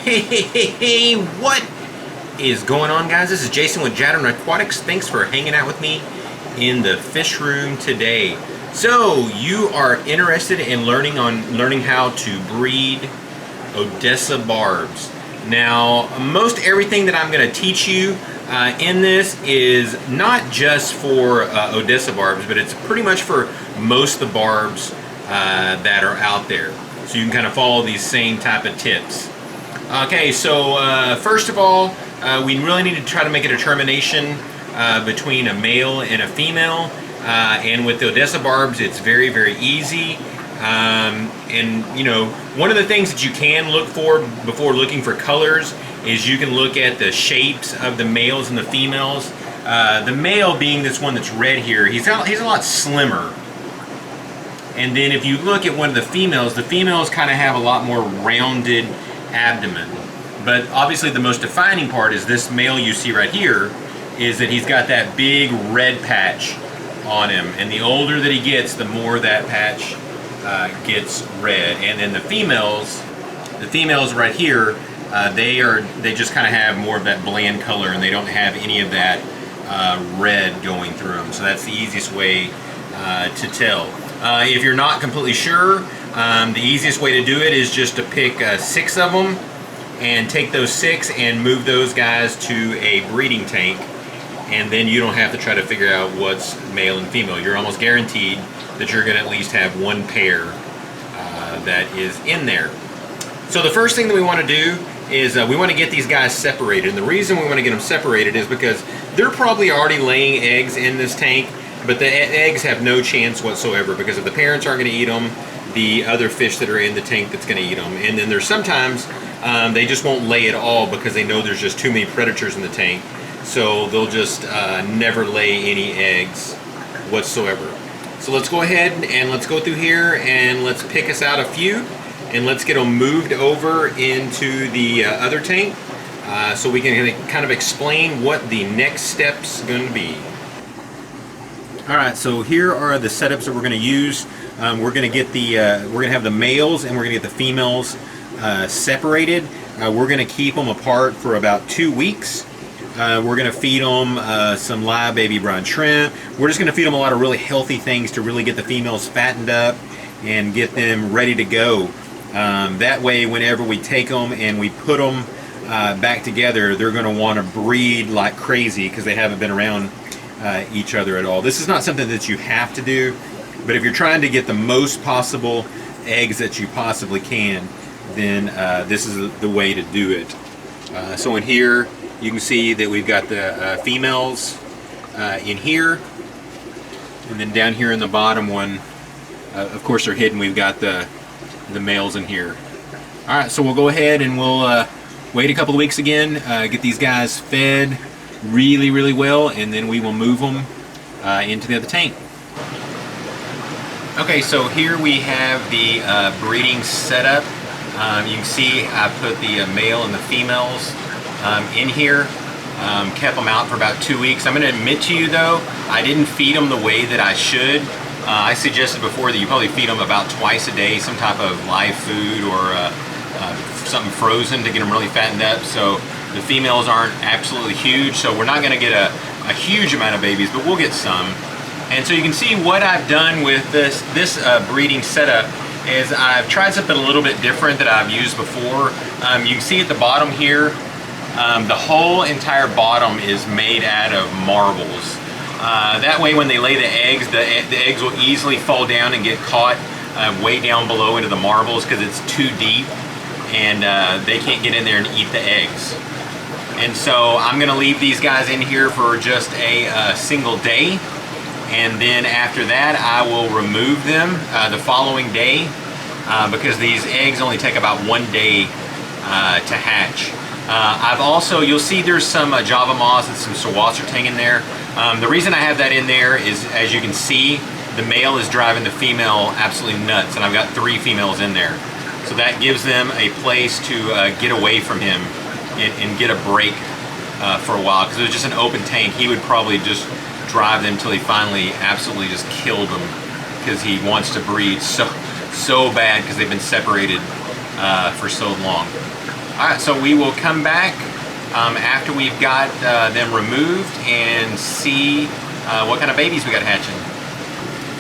Hey, what is going on, guys? This is Jason with Jadren Aquatics. Thanks for hanging out with me in the fish room today. So you are interested in learning how to breed Odessa Barbs. Now, most everything that I'm going to teach you in this is not just for Odessa Barbs, but it's pretty much for most of the barbs that are out there. So you can kind of follow these same type of tips. Okay, so first of all, we really need to try to make a determination between a male and a female. And with the Odessa Barbs, it's very, very easy. And you know, one of the things that you can look for before looking for colors is you can look at the shapes of the males and the females. The male being this one that's red here, he's a lot slimmer. And then if you look at one of the females kind of have a lot more rounded abdomen. But obviously the most defining part is this male you see right here is that he's got that big red patch on him. And the older that he gets, the more that patch gets red. And then the females right here, they just kind of have more of that bland color, and they don't have any of that red going through them. So that's the easiest way to tell. If you're not completely sure, the easiest way to do it is just to pick 6 of them and take those 6 and move those guys to a breeding tank, and then you don't have to try to figure out what's male and female. You're almost guaranteed that you're going to at least have one pair that is in there. So the first thing that we want to do is we want to get these guys separated. And the reason we want to get them separated is because they're probably already laying eggs in this tank, but the eggs have no chance whatsoever, because if the parents aren't going to eat them, the other fish that are in the tank that's going to eat them. And then there's sometimes they just won't lay at all because they know there's just too many predators in the tank. So they'll just never lay any eggs whatsoever. So let's go ahead and let's go through here and let's pick us out a few, and let's get them moved over into the other tank so we can kind of explain what the next step's going to be. Alright, so here are the setups that we're going to use. We're going to have the males and we're going to get the females separated. We're going to keep them apart for about 2 weeks. We're going to feed them some live baby brine shrimp. We're just going to feed them a lot of really healthy things to really get the females fattened up and get them ready to go. That way, whenever we take them and we put them back together, they're going to want to breed like crazy because they haven't been around each other at all. This is not something that you have to do, but if you're trying to get the most possible eggs that you possibly can, then this is the way to do it. So in here, you can see that we've got the females in here, and then down here in the bottom one, of course they're hidden, we've got the males in here. Alright, so we'll go ahead and we'll wait a couple of weeks again, get these guys fed really, really well, and then we will move them into the other tank. Okay, so here we have the breeding setup. You can see I put the male and the females in here, kept them out for about 2 weeks. I'm going to admit to you though, I didn't feed them the way that I should. I suggested before that you probably feed them about twice a day, some type of live food or something frozen to get them really fattened up. So the females aren't absolutely huge, so we're not going to get a huge amount of babies, but we'll get some. And so you can see what I've done with this breeding setup is I've tried something a little bit different that I've used before. You can see at the bottom here, the whole entire bottom is made out of marbles. That way when they lay the eggs will easily fall down and get caught way down below into the marbles because it's too deep, and they can't get in there and eat the eggs. And so I'm going to leave these guys in here for just a single day, and then after that I will remove them the following day because these eggs only take about 1 day to hatch. I've also, you'll see there's some Java moths and some Sawassertang in there. The reason I have that in there is, as you can see, the male is driving the female absolutely nuts, and I've got 3 females in there. So that gives them a place to get away from him and get a break for a while, because it was just an open tank. He would probably just drive them till he finally absolutely just killed them, because he wants to breed so bad because they've been separated for so long. Alright, so we will come back after we've got them removed and see what kind of babies we got hatching.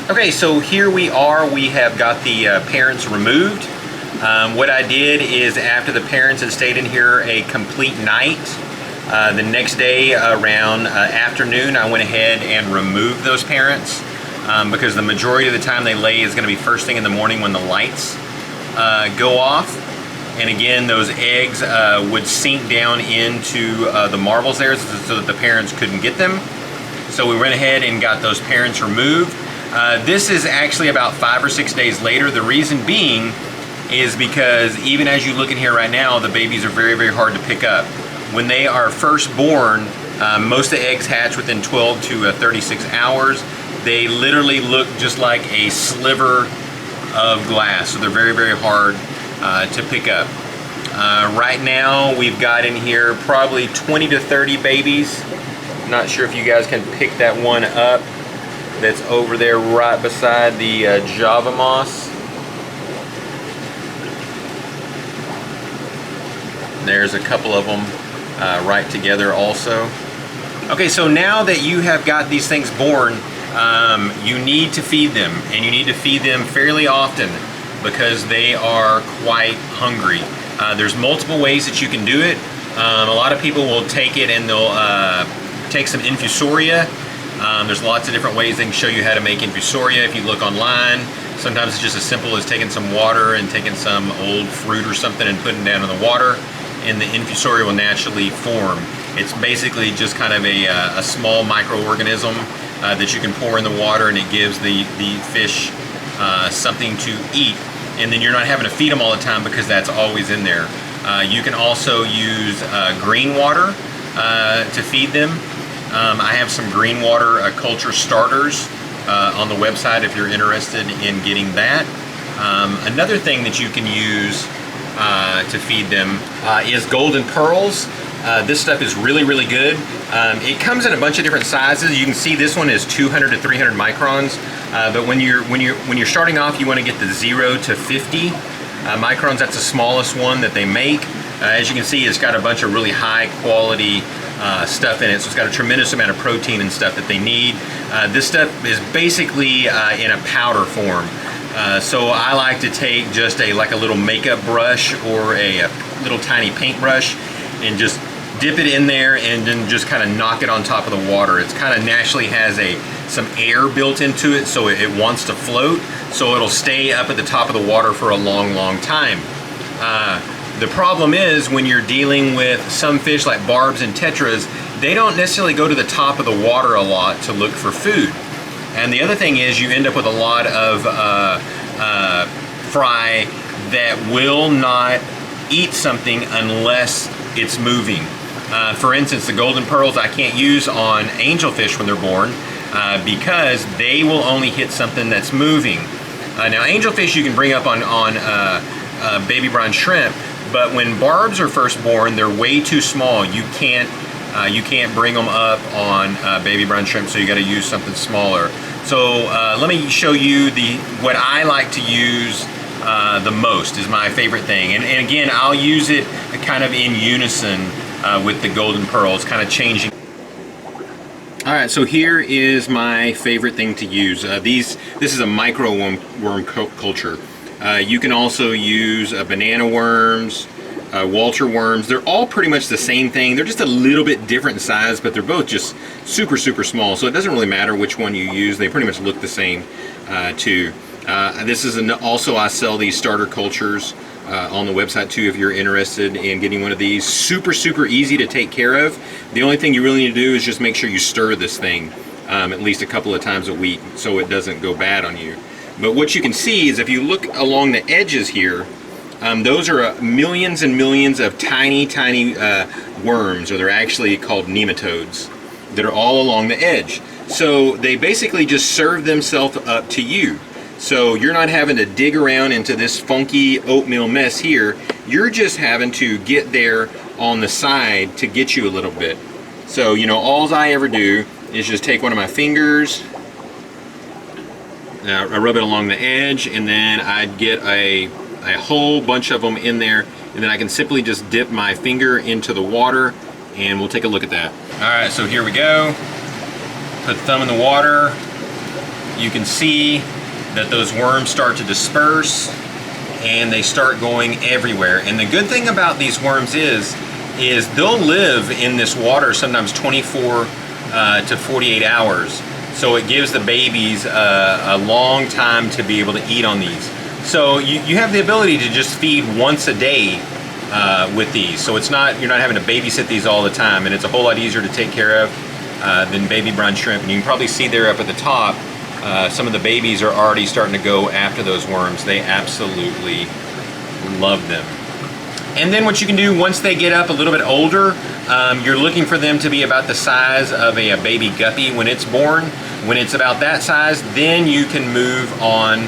Okay, so here we are. We have got the parents removed. What I did is, after the parents had stayed in here a complete night, the next day around afternoon, I went ahead and removed those parents because the majority of the time they lay is going to be first thing in the morning when the lights go off. And again, those eggs would sink down into the marbles there so that the parents couldn't get them. So we went ahead and got those parents removed. This is actually about 5 or 6 days later. The reason being is because even as you look in here right now, the babies are very, very hard to pick up. When they are first born, most of the eggs hatch within 12 to 36 hours. They literally look just like a sliver of glass, so they're very, very hard to pick up. Right now we've got in here probably 20 to 30 babies. Not sure if you guys can pick that one up that's over there right beside the Java moss. There's a couple of them right together also. Okay, so now that you have got these things born, you need to feed them, and you need to feed them fairly often because they are quite hungry. There's multiple ways that you can do it. A lot of people will take it and they'll take some infusoria. There's lots of different ways they can show you how to make infusoria if you look online. Sometimes it's just as simple as taking some water and taking some old fruit or something and putting it down in the water, and the infusoria will naturally form. It's basically just kind of a small microorganism that you can pour in the water, and it gives the fish something to eat. And then you're not having to feed them all the time because that's always in there. You can also use green water to feed them. I have some green water culture starters on the website if you're interested in getting that. Another thing that you can use to feed them is golden pearls. This stuff is really, really good. It comes in a bunch of different sizes. You can see this one is 200 to 300 microns. But when you're starting off, you want to get the 0 to 50 microns. That's the smallest one that they make. As you can see, it's got a bunch of really high quality stuff in it, so it's got a tremendous amount of protein and stuff that they need. This stuff is basically in a powder form. So I like to take just like a little makeup brush or a little tiny paintbrush and just dip it in there and then just kind of knock it on top of the water. It's kind of naturally has some air built into it, so it wants to float, so it'll stay up at the top of the water for a long, long time. The problem is when you're dealing with some fish like barbs and tetras, they don't necessarily go to the top of the water a lot to look for food. And the other thing is you end up with a lot of fry that will not eat something unless it's moving. For instance, the golden pearls I can't use on angelfish when they're born because they will only hit something that's moving. Now angelfish you can bring up on baby brine shrimp, but when barbs are first born, they're way too small. You can't bring them up on baby brine shrimp, so you got to use something smaller. So let me show you what I like to use the most is my favorite thing. And again, I'll use it kind of in unison with the golden pearls, kind of changing. All right, so here is my favorite thing to use. This is a micro worm culture. You can also use banana worms, Walter worms. They're all pretty much the same thing. They're just a little bit different in size, but they're both just super, super small. So it doesn't really matter which one you use. They pretty much look the same too. This is also, I sell these starter cultures on the website too if you're interested in getting one of these. Super, super easy to take care of. The only thing you really need to do is just make sure you stir this thing at least a couple of times a week so it doesn't go bad on you. But what you can see is if you look along the edges here, those are millions and millions of tiny, tiny worms, or they're actually called nematodes, that are all along the edge. So they basically just serve themselves up to you. So you're not having to dig around into this funky oatmeal mess here. You're just having to get there on the side to get you a little bit. So, you know, all I ever do is just take one of my fingers, I rub it along the edge, and then I'd get a whole bunch of them in there, and then I can simply just dip my finger into the water, and we'll take a look at that. All right, so here we go. Put the thumb in the water. You can see that those worms start to disperse, and they start going everywhere. And the good thing about these worms is they'll live in this water sometimes 24 to 48 hours. So it gives the babies a long time to be able to eat on these. So you have the ability to just feed once a day with these. So it's not, you're not having to babysit these all the time, and it's a whole lot easier to take care of than baby brine shrimp. And you can probably see there up at the top, some of the babies are already starting to go after those worms. They absolutely love them. And then what you can do once they get up a little bit older, you're looking for them to be about the size of a baby guppy when it's born. When it's about that size, then you can move on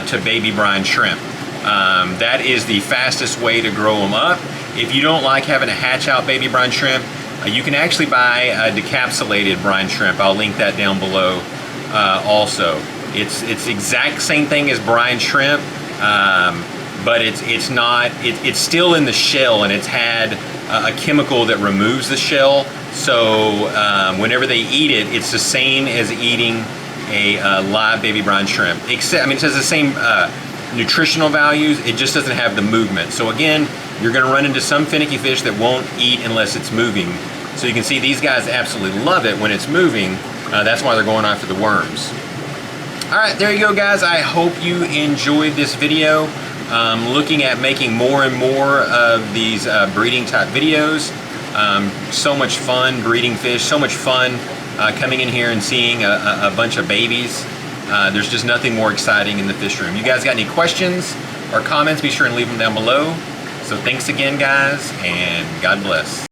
to baby brine shrimp. That is the fastest way to grow them up. If you don't like having to hatch out baby brine shrimp, you can actually buy decapsulated brine shrimp. I'll link that down below also. It's the exact same thing as brine shrimp, but it's not. It's still in the shell, and it's had a chemical that removes the shell. So whenever they eat it, it's the same as eating a live baby brine shrimp. Except, I mean, it has the same nutritional values. It just doesn't have the movement. So again, you're going to run into some finicky fish that won't eat unless it's moving. So you can see these guys absolutely love it when it's moving. That's why they're going after the worms. All right, there you go, guys. I hope you enjoyed this video. Looking at making more and more of these breeding type videos. So much fun breeding fish, so much fun coming in here and seeing a bunch of babies. There's just nothing more exciting in the fish room. You guys got any questions or comments, be sure and leave them down below. So thanks again, guys, and God bless.